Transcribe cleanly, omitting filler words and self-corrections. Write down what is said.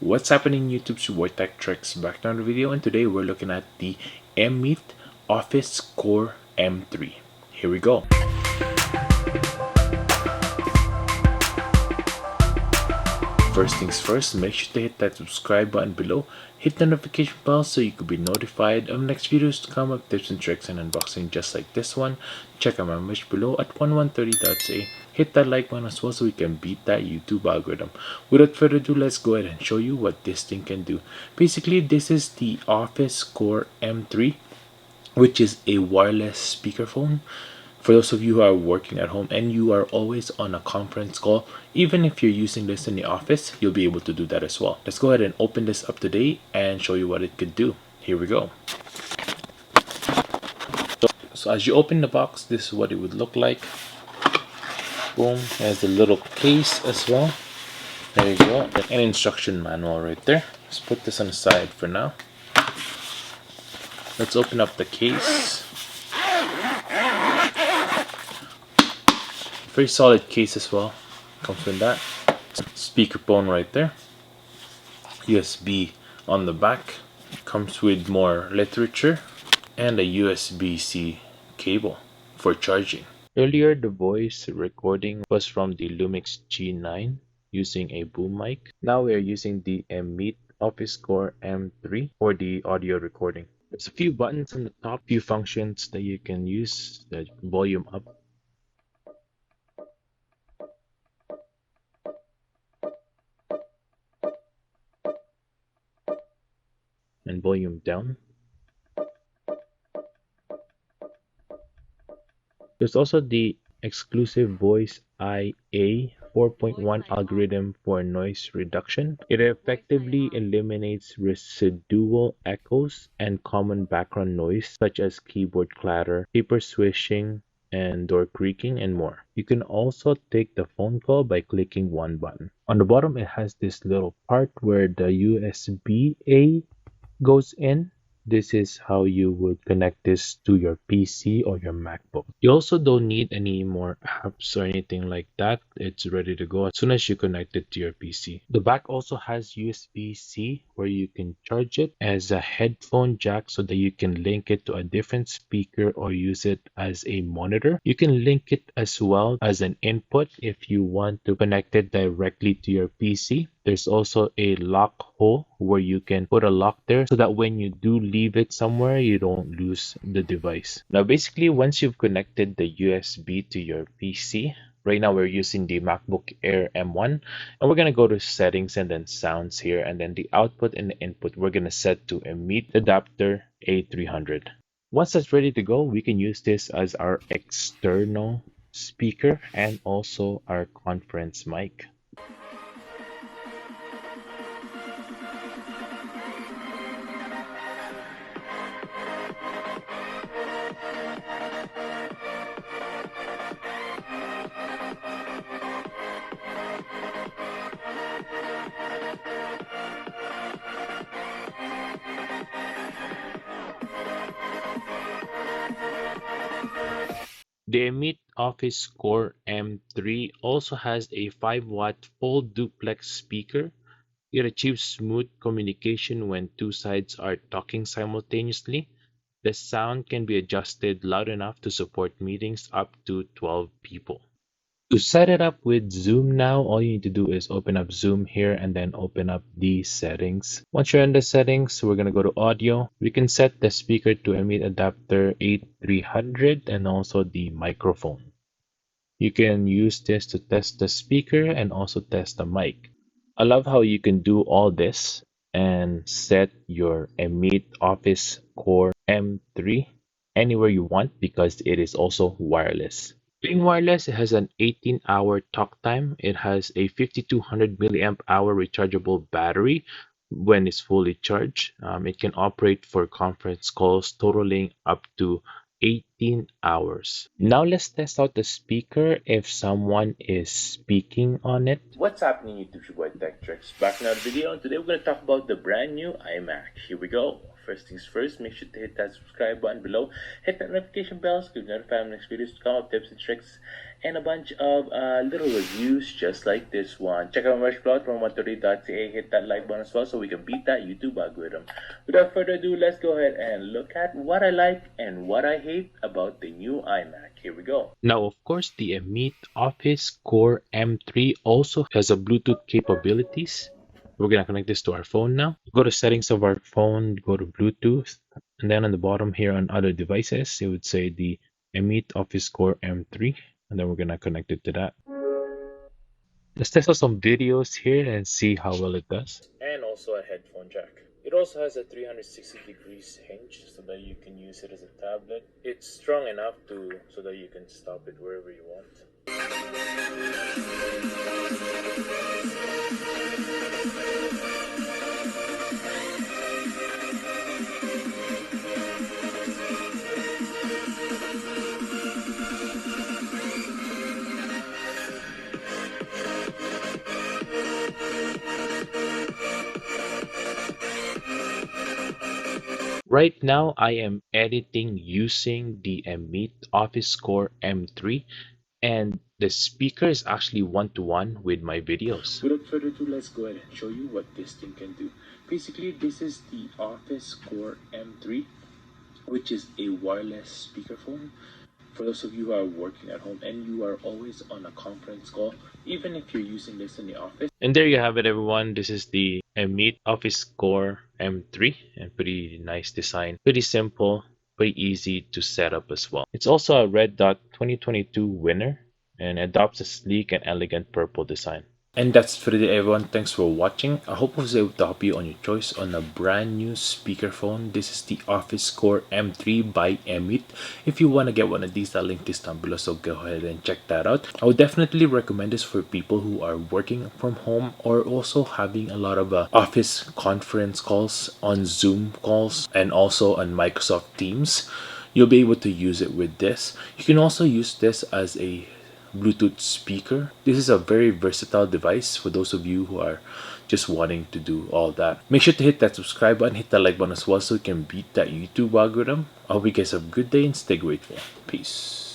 What's happening YouTube's Boy Tech Tricks, back to another video, and today we're looking at the EMEET OfficeCore M3. Here we go. First things first, make sure to hit that subscribe button below, hit the notification bell so you could be notified of next videos to come up, tips and tricks and unboxing just like this one. Check out my merch below at 1130.ca. Hit that like button as well so we can beat that YouTube algorithm. Without further ado, let's go ahead and show you what this thing can do. Basically, this is the OfficeCore M3, which is a wireless speakerphone. For those of you who are working at home and you are always on a conference call, even if you're using this in the office, you'll be able to do that as well. Let's go ahead and open this up today and show you what it could do. Here we go. So as you open the box, this is what it would look like. Boom, there's a little case as well. There you go, an instruction manual right there. Let's put this on the side for now. Let's open up the case. Very solid case as well. Comes with that. Speakerphone right there. USB on the back. Comes with more literature and a USB-C cable for charging. Earlier, the voice recording was from the Lumix G9 using a boom mic. Now we are using the EMEET OfficeCore M3 for the audio recording. There's a few buttons on the top, few functions that you can use. The volume up, and volume down. There's also the exclusive VoiceIA4.1 algorithm for noise reduction. It effectively eliminates residual echoes and common background noise such as keyboard clatter, paper swishing, and door creaking, and more. You can also take the phone call by clicking one button. On the bottom, it has this little part where the USB-A goes in. This is how you would connect this to your PC or your MacBook. You also don't need any more apps or anything like that. It's ready to go as soon as you connect it to your PC. The back also has USB-C where you can charge it as a headphone jack so that you can link it to a different speaker or use it as a monitor. You can link it as well as an input if you want to connect it directly to your PC. There's also a lock hole where you can put a lock there so that when you do leave it somewhere, you don't lose the device. Now, basically, once you've connected the USB to your PC, right now we're using the MacBook Air M1, and we're going to go to settings and then sounds here, and then the output and the input we're going to set to eMeet adapter A300. Once that's ready to go, we can use this as our external speaker and also our conference mic. The EMEET OfficeCore M3 also has a 5-watt full duplex speaker. It achieves smooth communication when two sides are talking simultaneously. The sound can be adjusted loud enough to support meetings up to 12 people. To set it up with Zoom now, all you need to do is open up Zoom here and then open up the settings. Once you're in the settings, we're going to go to audio. We can set the speaker to eMeet adapter A300 and also the microphone. You can use this to test the speaker and also test the mic. I love how you can do all this and set your EMEET OfficeCore M3 anywhere you want because it is also wireless. Being wireless, it has an 18-hour talk time. It has a 5200 milliamp hour rechargeable battery when it's fully charged. It can operate for conference calls totaling up to 18 hours. Now let's test out the speaker if someone is speaking on it. What's happening YouTube, your boy Tech Tricks, back in another video, and today we're going to talk about the brand new iMac. Here we go. first things first, make sure to hit that subscribe button below, hit that notification bell so you can notify when next videos to come up, tips and tricks, and a bunch of little reviews just like this one. Check out my merch blog from 130.ca, hit that like button as well so we can beat that YouTube algorithm. Without further ado, let's go ahead and look at what I like and what I hate about the new iMac. Here we go. Now, of course, the EMEET OfficeCore M3 also has a Bluetooth capabilities. We're gonna connect this to our phone now. Go to settings of our phone, go to Bluetooth, and then on the bottom here on other devices, it would say the EMEET OfficeCore M3, and then we're gonna connect it to that. Let's test out some videos here and see how well it does. And also a headphone jack. It also has a 360 degrees hinge so that you can use it as a tablet. It's strong enough so that you can stop it wherever you want. Right now, I am editing using the EMEET OfficeCore M3, and the speaker is actually one-to-one with my videos. Without further ado, let's go ahead and show you what this thing can do. Basically, this is the OfficeCore M3, which is a wireless speakerphone. For those of you who are working at home and you are always on a conference call, even if you're using this in the office. And there you have it, everyone. This is the EMEET OfficeCore M3, and pretty nice design. Pretty simple, pretty easy to set up as well. It's also a Red Dot 2022 winner and adopts a sleek and elegant purple design. And that's for today, everyone. Thanks for watching. I hope I was able to help you on your choice on a brand new speakerphone. This is the OfficeCore M3 by EMEET. If you want to get one of these, I'll link this down below, so go ahead and check that out. I would definitely recommend this for people who are working from home or also having a lot of office conference calls, on Zoom calls, and also on Microsoft Teams. You'll be able to use it with this. You can also use this as a Bluetooth speaker. This is a very versatile device for those of you who are just wanting to do all that. Make sure to hit that subscribe button, hit that like button as well so you can beat that YouTube algorithm. I hope you guys have a good day and stay grateful. Peace.